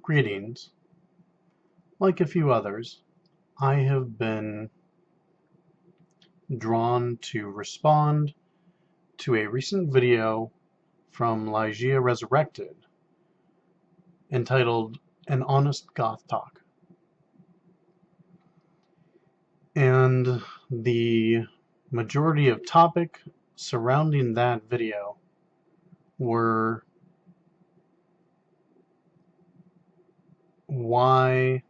Greetings. Like a few others, I have been drawn to respond to a recent video from Lygia Resurrected entitled An Honest Goth Talk. And the majority of topic surrounding that video were why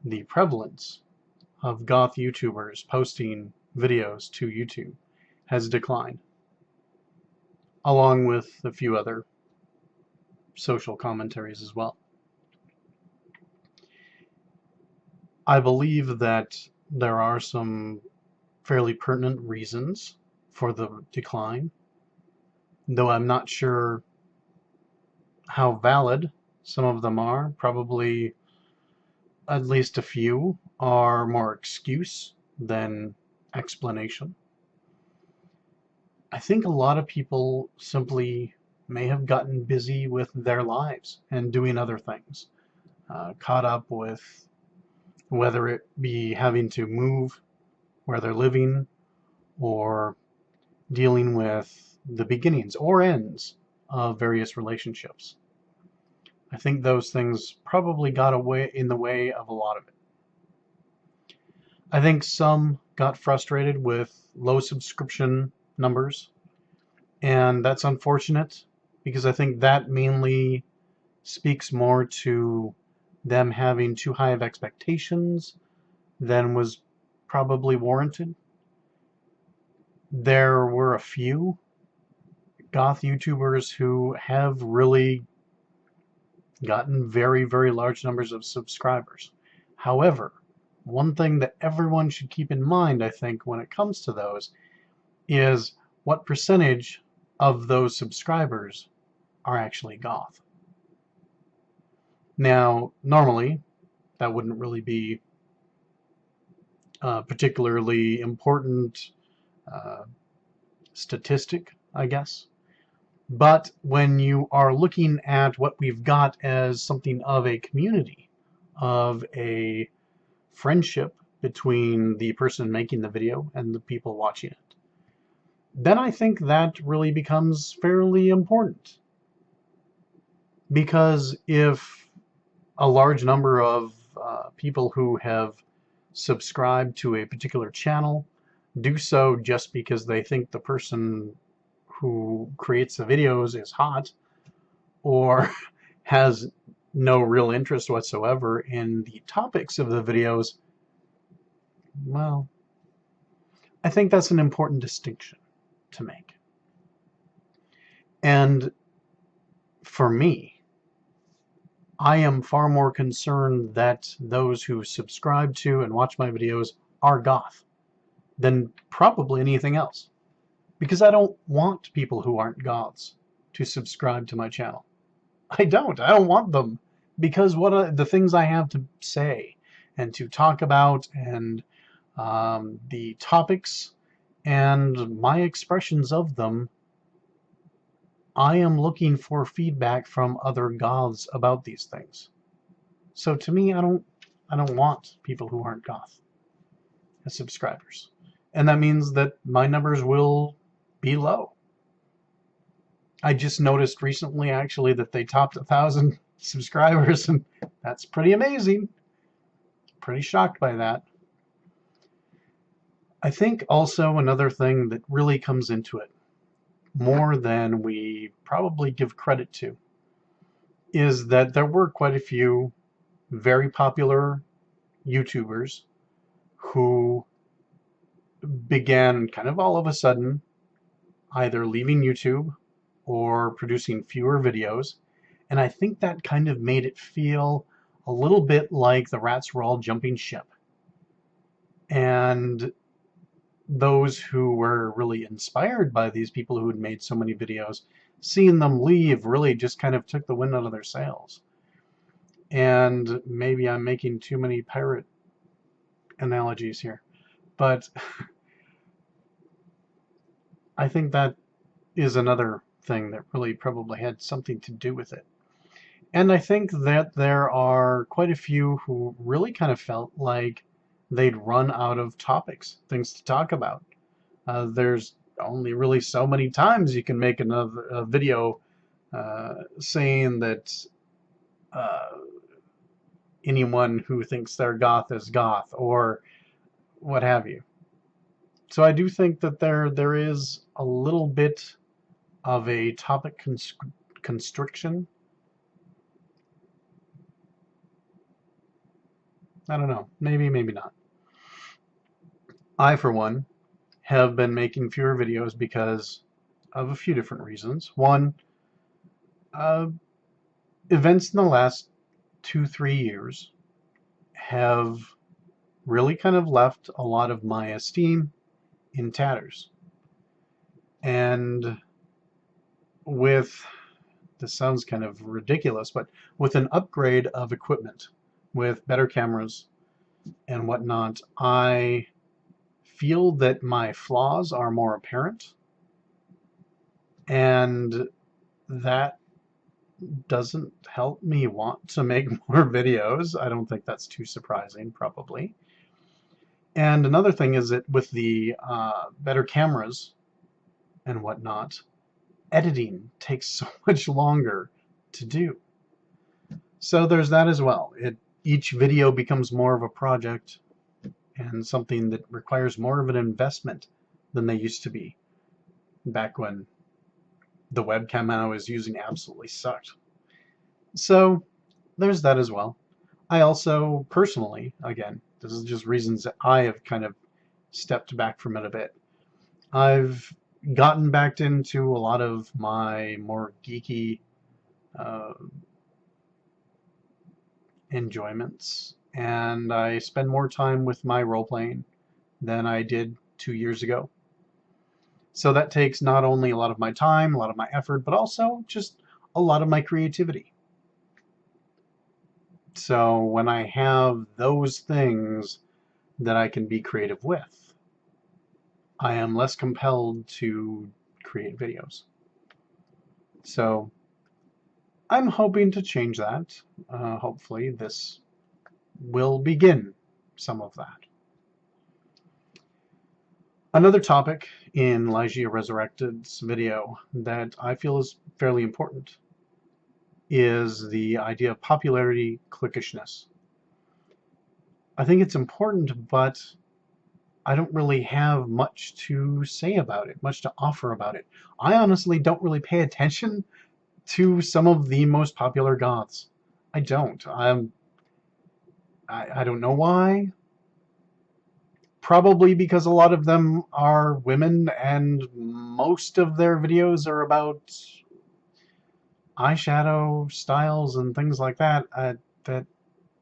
the prevalence of goth YouTubers posting videos to YouTube has declined, along with a few other social commentaries as well. I believe that there are some fairly pertinent reasons for the decline, though I'm not sure how valid some of them are. Probably at least a few are more excuse than explanation. I think a lot of people simply may have gotten busy with their lives and doing other things, caught up with whether it be having to move where they're living or dealing with the beginnings or ends of various relationships. I think those things probably got in the way of a lot of it. I think some got frustrated with low subscription numbers, and that's unfortunate because I think that mainly speaks more to them having too high of expectations than was probably warranted. There were a few goth YouTubers who have really gotten very, very large numbers of subscribers. However, one thing that everyone should keep in mind, I think, when it comes to those is what percentage of those subscribers are actually goth. Now, normally, that wouldn't really be a particularly important statistic, I guess. But when you are looking at what we've got as something of a community, of a friendship between the person making the video and the people watching it, then I think that really becomes fairly important. Because if a large number of people who have subscribed to a particular channel do so just because they think the person who creates the videos is hot or has no real interest whatsoever in the topics of the videos, well, I think that's an important distinction to make. And for me, I am far more concerned that those who subscribe to and watch my videos are goth than probably anything else. Because I don't want people who aren't goths to subscribe to my channel. I don't want them. Because the things I have to say and to talk about and the topics and my expressions of them, I am looking for feedback from other goths about these things. So to me, I don't want people who aren't goth as subscribers. And that means that my numbers will be low. I just noticed recently, actually, that they topped 1,000 subscribers, and that's pretty amazing. Pretty shocked by that. I think also another thing that really comes into it, more than we probably give credit to, is that there were quite a few very popular YouTubers who began kind of all of a sudden either leaving YouTube or producing fewer videos, and I think that kind of made it feel a little bit like the rats were all jumping ship. And those who were really inspired by these people who had made so many videos, seeing them leave really just kind of took the wind out of their sails. And maybe I'm making too many pirate analogies here, but I think that is another thing that really probably had something to do with it. And I think that there are quite a few who really kind of felt like they'd run out of topics, things to talk about. There's only really so many times you can make a video saying that uh, anyone who thinks they're goth is goth, or what have you. So I do think that there is a little bit of a topic constriction. I don't know. Maybe, maybe not. I, for one, have been making fewer videos because of a few different reasons. One, uh, events in the last 2, 3 years have really kind of left a lot of my esteem in tatters. And with, this sounds kind of ridiculous, but with an upgrade of equipment, with better cameras and whatnot, I feel that my flaws are more apparent, and that doesn't help me want to make more videos. I don't think that's too surprising, probably. And another thing is that with the better cameras and whatnot, editing takes so much longer to do. So there's that as well. Each video becomes more of a project and something that requires more of an investment than they used to be back when the webcam I was using absolutely sucked. So there's that as well. I also personally, again, this is just reasons that I have kind of stepped back from it a bit. I've gotten back into a lot of my more geeky enjoyments, and I spend more time with my role-playing than I did 2 years ago. So that takes not only a lot of my time, a lot of my effort, but also just a lot of my creativity. So when I have those things that I can be creative with, I am less compelled to create videos. So I'm hoping to change that. Hopefully this will begin some of that. Another topic in Lygia Resurrected's video that I feel is fairly important is the idea of popularity cliquishness. I think it's important, but I don't really have much to say about it, much to offer about it. I honestly don't really pay attention to some of the most popular goths. I don't. I don't know why. Probably because a lot of them are women, and most of their videos are about eyeshadow styles and things like that. That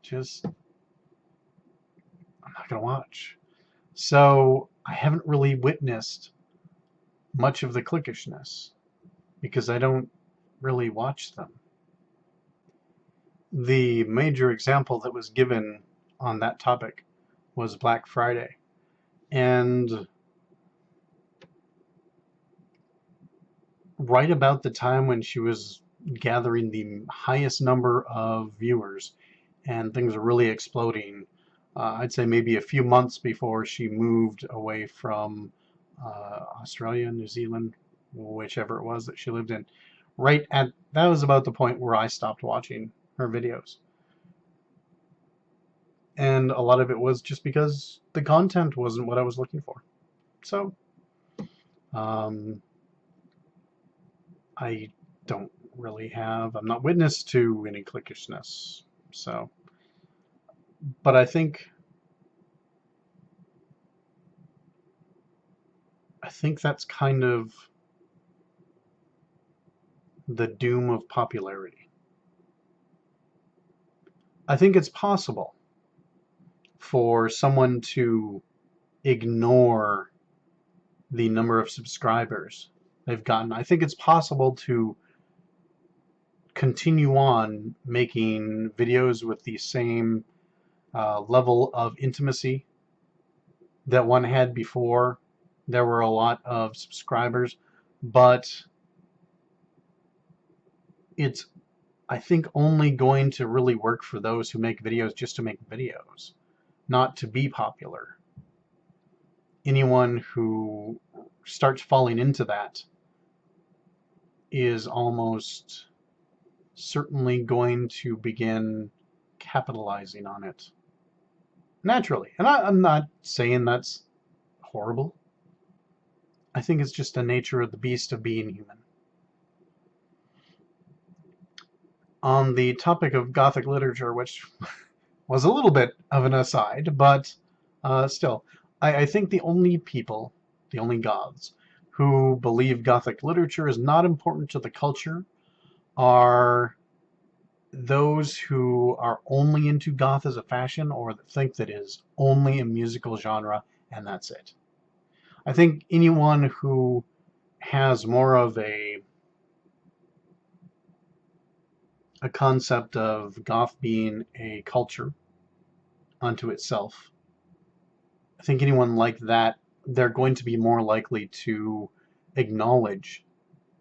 just I'm not gonna watch. So I haven't really witnessed much of the cliquishness because I don't really watch them. The major example that was given on that topic was Black Friday. And right about the time when she was gathering the highest number of viewers and things were really exploding, I'd say maybe a few months before she moved away from Australia, New Zealand, whichever it was that she lived in. That was about the point where I stopped watching her videos. And a lot of it was just because the content wasn't what I was looking for. So, I don't really have, I'm not witness to any cliquishness. So, but I think that's kind of the doom of popularity. I think it's possible for someone to ignore the number of subscribers they've gotten. I think it's possible to continue on making videos with the same level of intimacy that one had before there were a lot of subscribers, but it's I think, only going to really work for those who make videos just to make videos, not to be popular. Anyone who starts falling into that is almost certainly going to begin capitalizing on it naturally. And I'm not saying that's horrible. I think it's just the nature of the beast of being human. On the topic of Gothic literature, which was a little bit of an aside, but still, I think the only people, the only Goths, who believe Gothic literature is not important to the culture are those who are only into Goth as a fashion, or that think that it is only a musical genre and that's it. I think anyone who has more of a concept of Goth being a culture unto itself, I think anyone like that, they're going to be more likely to acknowledge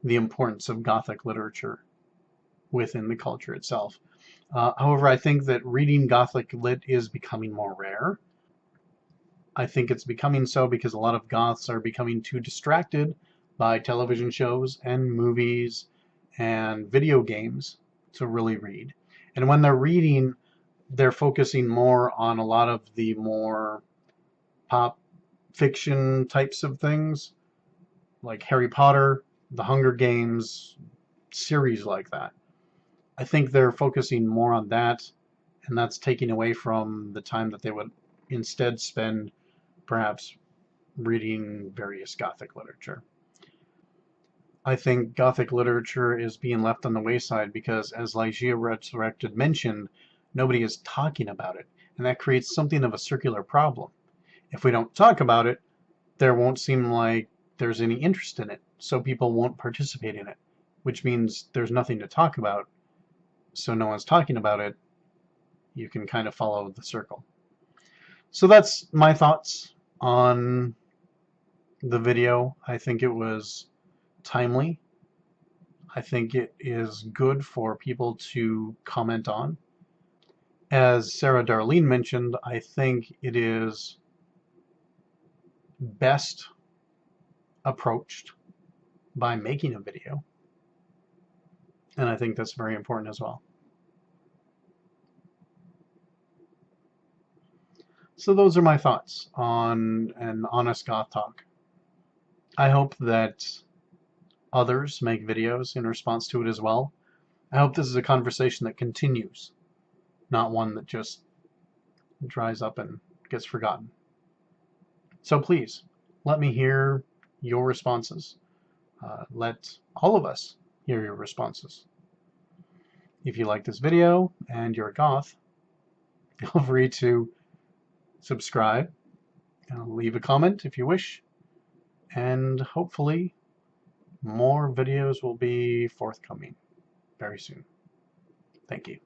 the importance of Gothic literature within the culture itself. However, I think that reading Gothic lit is becoming more rare. I think it's becoming so because a lot of Goths are becoming too distracted by television shows and movies and video games to really read. And when they're reading, they're focusing more on a lot of the more pop fiction types of things, like Harry Potter, The Hunger Games, series like that. I think they're focusing more on that, and that's taking away from the time that they would instead spend perhaps reading various Gothic literature. I think Gothic literature is being left on the wayside because, as Lygia Resurrected mentioned, nobody is talking about it, and that creates something of a circular problem. If we don't talk about it, there won't seem like there's any interest in it, so people won't participate in it, which means there's nothing to talk about, so no one's talking about it. You can kind of follow the circle. So that's my thoughts on the video. I think it was timely. I think it is good for people to comment on. As Sarah Darlene mentioned, I think it is best approached by making a video, and I think that's very important as well. So those are my thoughts on an honest Goth talk. I hope that others make videos in response to it as well. I hope this is a conversation that continues, not one that just dries up and gets forgotten. So please, let me hear your responses. Let all of us hear your responses. If you like this video and you're a Goth, feel free to subscribe, leave a comment if you wish, and hopefully more videos will be forthcoming very soon. Thank you.